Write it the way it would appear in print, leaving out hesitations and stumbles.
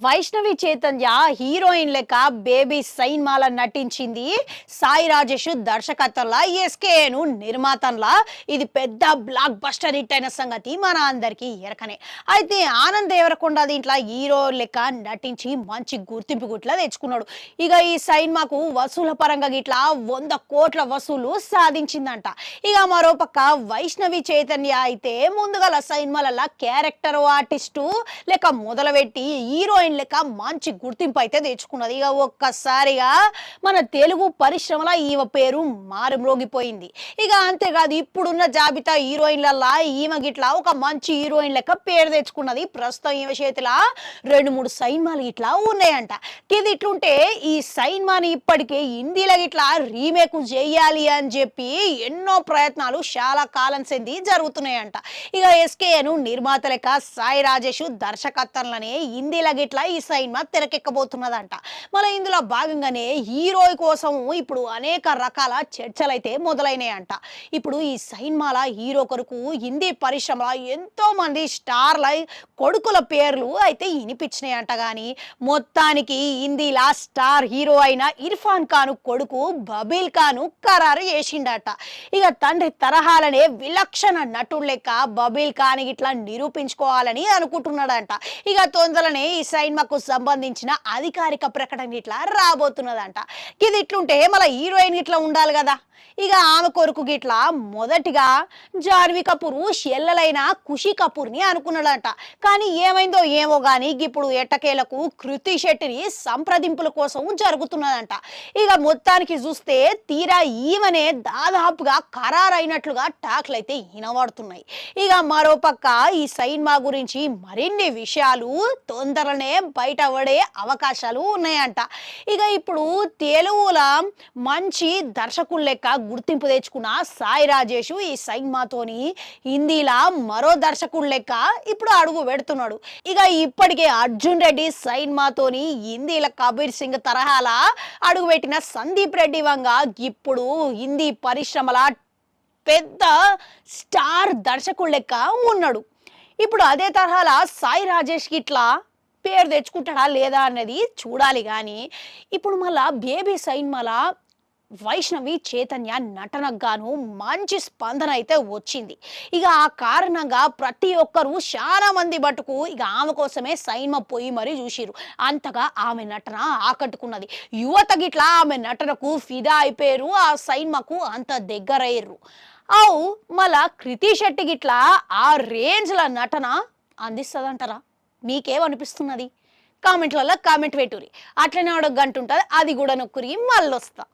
Vaishnavi Chaitanya heroine లెక్క baby సైన్మాల నటించింది. సాయి రాజేష్ దర్శకత్వంలా ఎస్కేను నిర్మాతంలా ఇది పెద్ద బ్లాక్ బస్టర్ హిట్ అయిన సంగతి మన అందరికీ ఎరకనే. అయితే ఆనంద్ దేవరకొండ దీంట్లో హీరో లెక్క నటించి మంచి గుర్తింపు గుట్లా తెచ్చుకున్నాడు. ఇక ఈ సైన్మాకు వసూల పరంగా గిట్లా 100 కోట్ల వసూలు సాధించిందంట. ఇక మరోపక్క వైష్ణవి చైతన్య అయితే ముందుగల సైన్మాలలా క్యారెక్టర్ ఆర్టిస్టు లెక్క మొదలుపెట్టి హీరోయిన్ లెక్క మంచి గుర్తింపు అయితే తెచ్చుకున్నది. ఇక ఒక్కసారిగా మన తెలుగు పరిశ్రమలో ఈమె పేరు మారుమ్రోగిపోయింది. ఇక అంతేకాదు ఇప్పుడున్న జాబితా హీరోయిన్లలా ఈమె గిట్లా ఒక మంచి హీరోయిన్ లెక్క పేరు తెచ్చుకున్నది. ప్రస్తుతం ఈమె చేతిలో 2-3 సైన్మాలు ఇట్లా ఉన్నాయంట. ఇది ఇట్లుంటే ఈ సైన్మాని ఇప్పటికే హిందీలో గిట్లా రీమేక్ చేయాలి అని చెప్పి ఎన్నో ప్రయత్నాలు చాలా కాలం చెంది జరుగుతున్నాయంట. ఇక ఎస్కేను నిర్మాత లెక్క సాయి రాజేష్ దర్శకత్వంలోనే హిందీలో గిట్లా ఈ సైన్మా తెరకెక్కబోతున్నదంట. మళ్ళీ ఇందులో భాగంగానే హీరో కోసం ఇప్పుడు అనేక రకాల చర్చలు అయితే మొదలైనాయంట. ఇప్పుడు ఈ సైన్మాల హీరో కొరకు హిందీ పరిశ్రమలో ఎంతో మంది స్టార్ల కొడుకుల పేర్లు అయితే వినిపించినాయంట. కానీ మొత్తానికి హిందీలా స్టార్ హీరో అయిన ఇర్ఫాన్ ఖాన్ కొడుకు బబీల్ ఖాన్ ఖరారు చేసిండట. ఇక తండ్రి తరహాలనే విలక్షణ నటుడు లెక్క బబీల్ ఖాన్ ఇట్లా నిరూపించుకోవాలని అనుకుంటున్నాడంట. ఇక తొందరనే ఈ సైన్మాకు సంబంధించిన అధికారిక ప్రకటన ఇట్లా రాబోతున్నదంట. ఇది ఇట్లుంటే మళ్ళీ హీరోయిన్ ఇట్లా ఉండాలి కదా. ఇక ఆమె కొరకు గిట్లా మొదటిగా జాన్వీ కపూర్ చెల్లెలైన ఖుషి కపూర్ని అనుకున్నాడంట. కానీ ఏమైందో ఏమో కానీ ఇప్పుడు ఎట్టకేలకు కృతి శెట్టిని సంప్రదింపుల కోసం జరుగుతున్నదంట. ఇక మొత్తానికి చూస్తే తీరా ఈమెనే దాదాపుగా ఖరారైనట్లుగా టాక్లు అయితే వినబడుతున్నాయి. ఇక మరోపక్క ఈ సైన్మా గురించి మరిన్ని విషయాలు తొందరనే బయటపడే అవకాశాలు ఉన్నాయంట. ఇక ఇప్పుడు తెలుగులో మంచి దర్శకులు లెక్క గుర్తింపు తెచ్చుకున్న సాయి రాజేష్ ఈ సైన్మాతోని హిందీలా మరో దర్శకుడు లెక్క ఇప్పుడు అడుగు పెడుతున్నాడు. ఇక ఇప్పటికే అర్జున్ రెడ్డి సైన్మాతోని హిందీల కబీర్ సింగ్ తరహాల అడుగుపెట్టిన సందీప్ రెడ్డి వంగ ఇప్పుడు హిందీ పరిశ్రమల పెద్ద స్టార్ దర్శకుడు లెక్క ఉన్నాడు. ఇప్పుడు అదే తరహాల సాయి రాజేష్ ఇట్లా పేరు తెచ్చుకుంటాడా లేదా అన్నది చూడాలి. కానీ ఇప్పుడు మళ్ళా బేబీ సైన్మాల వైష్ణవి చైతన్య నటనకు గాను మంచి స్పందన అయితే వచ్చింది. ఇక ఆ కారణంగా ప్రతి ఒక్కరూ చాలా మంది బట్టుకు ఇక ఆమె కోసమే సైన్మా పోయి మరీ చూసిరు. అంతగా ఆమె నటన ఆకట్టుకున్నది. యువత గిట్లా ఆమె నటనకు ఫిదా అయిపోయారు. ఆ సైన్మాకు అంత దగ్గరయ్యారు. మళ్ళా కృతి శెట్టి గిట్లా ఆ రేంజ్ల నటన అందిస్తుందంటారా? మీకేమనిపిస్తున్నది? కామెంట్లలో కామెంట్ పెట్టురి. అట్లనే ఒక గంట ఉంటుంది, అది కూడా నొక్కురి. మళ్ళీ వస్తా.